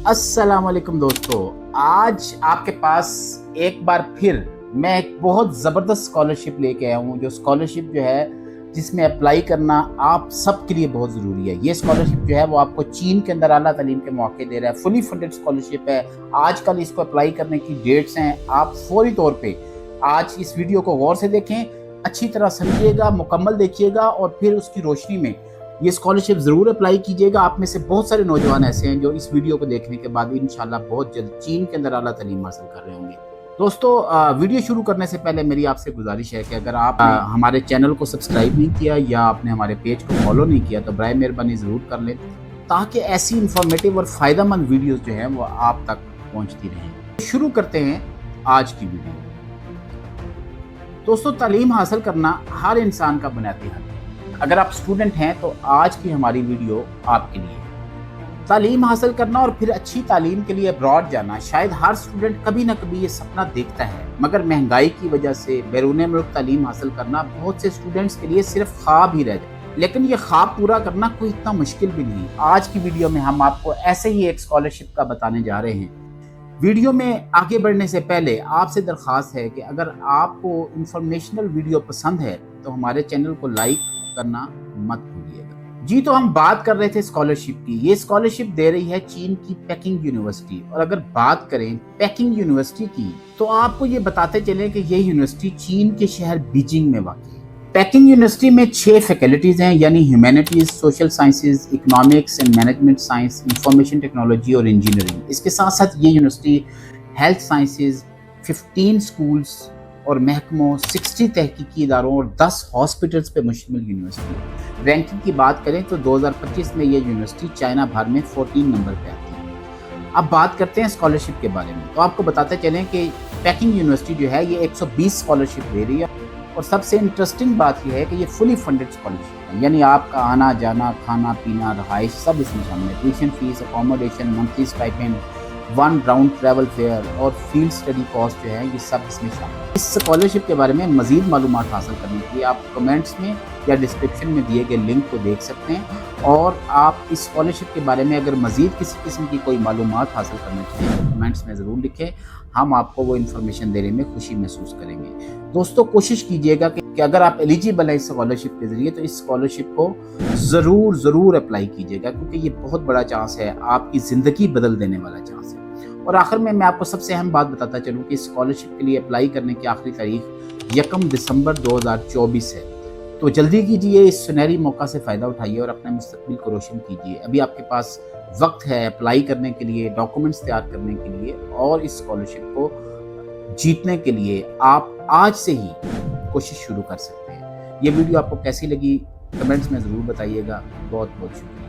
अस्सलाम वालेकुम दोस्तों, आज आपके पास एक बार फिर मैं एक बहुत ज़बरदस्त स्कॉलरशिप लेके आया हूँ। जो स्कॉलरशिप जो है जिसमें अप्लाई करना आप सबके लिए बहुत ज़रूरी है। ये स्कॉलरशिप जो है वो आपको चीन के अंदर आला तालीम के मौके दे रहा है। फुली फंडेड स्कॉलरशिप है। आजकल इसको अप्लाई करने की डेट्स हैं। आप फौरी तौर पे आज इस वीडियो को गौर से देखें, अच्छी तरह समझिएगा, मुकम्मल देखिएगा और फिर उसकी रोशनी में ये स्कॉलरशिप ज़रूर अप्लाई कीजिएगा। आप में से बहुत सारे नौजवान ऐसे हैं जो इस वीडियो को देखने के बाद इंशाल्लाह बहुत जल्द चीन के अंदर आला तालीम हासिल कर रहे होंगे। दोस्तों, वीडियो शुरू करने से पहले मेरी आपसे गुजारिश है कि अगर आप हमारे चैनल को सब्सक्राइब नहीं किया या आपने हमारे पेज को फॉलो नहीं किया तो बराए मेहरबानी ज़रूर कर लें, ताकि ऐसी इंफॉर्मेटिव और फ़ायदेमंद वीडियोज़ जो हैं वो आप तक पहुँचती रहें। शुरू करते हैं आज की वीडियो। दोस्तों, तालीम हासिल करना हर इंसान का बुनियादी हक है। अगर आप स्टूडेंट हैं तो आज की हमारी वीडियो आपके लिए। तालीम हासिल करना और फिर अच्छी तालीम के लिए अब्रॉड जाना शायद हर स्टूडेंट कभी ना कभी ये सपना देखता है, मगर महंगाई की वजह से बैरून मुल्क तालीम हासिल करना बहुत से स्टूडेंट्स के लिए सिर्फ ख्वाब ही रह जाए। लेकिन ये ख्वाब पूरा करना कोई इतना मुश्किल भी नहीं। आज की वीडियो में हम आपको ऐसे ही एक स्कॉलरशिप का बताने जा रहे हैं। वीडियो में आगे बढ़ने से पहले आपसे दरख्वास्त है कि अगर आपको इंफॉर्मेशनल वीडियो पसंद है तो हमारे चैनल को लाइक करना मत भूलिएगा। जी, तो हम बात कर रहे थे स्कॉलरशिप की। ये स्कॉलरशिप दे रही है चीन की पेकिंग यूनिवर्सिटी। और अगर बात करें पेकिंग यूनिवर्सिटी की तो आपको ये बताते चले कि ये यूनिवर्सिटी चीन के शहर बीजिंग में वाक़ई है। पेकिंग यूनिवर्सिटी में 6 फैकल्टीज हैं, यानी humanities, social sciences, economics and management science, information technology और इंजीनियरिंग। इसके साथ साथ ये यूनिवर्सिटी हेल्थ साइंसेज, 15 स्कूल्स और महकमों, 60 तहकीकी इदारों और 10 हॉस्पिटल्स पे मुश्तमिल यूनिवर्सिटी है। रैंकिंग की बात करें तो 2025 में ये यूनिवर्सिटी चाइना भर में 14 नंबर पे आती है। अब बात करते हैं स्कॉलरशिप के बारे में। तो आपको बताते चलें कि पेकिंग यूनिवर्सिटी जो है ये 120 स्कॉलरशिप दे रही है। और सबसे इंटरेस्टिंग बात यह है कि ये फुली फंडेड स्कॉलरशिप है, यानी आपका आना जाना, खाना पीना, रहाइश सब इसमें शामिल है। Tuition fees, accommodation, monthly stipend, 1 round travel fair और फील्ड स्टडी कॉस्ट जो है ये सब इसमें शामिल है। इस स्कॉलरशिप के बारे में मज़ीद मालूमात हासिल करने के लिए आप कमेंट्स में या डिस्क्रिप्शन में दिए गए लिंक को देख सकते हैं। और आप इस स्कॉलरशिप के बारे में अगर मज़ीद किसी किस्म की कोई मालूमात हासिल करना चाहें तो कमेंट्स में ज़रूर लिखें। हम आपको वो इन्फॉर्मेशन देने में खुशी महसूस करेंगे। दोस्तों, कोशिश कीजिएगा कि अगर आप एलिजिबल हैं इस स्कॉलरशिप के ज़रिए तो इस स्कॉलरशिप को ज़रूर अप्लाई कीजिएगा, क्योंकि ये बहुत बड़ा चांस है, आपकी ज़िंदगी बदल देने वाला चांस है। और आखिर में मैं आपको सबसे अहम बात बताता चलूँ कि स्कॉलरशिप के लिए अप्लाई करने की आखिरी तारीख 1 दिसंबर 2024 है। तो जल्दी कीजिए, इस सुनहरी मौका से फ़ायदा उठाइए और अपने मुस्तकबिल को रोशन कीजिए। अभी आपके पास वक्त है अप्लाई करने के लिए, डॉक्यूमेंट्स तैयार करने के लिए और इस स्कॉलरशिप को जीतने के लिए आप आज से ही कोशिश शुरू कर सकते हैं। ये वीडियो आपको कैसी लगी कमेंट्स में ज़रूर बताइएगा। बहुत बहुत शुक्रिया।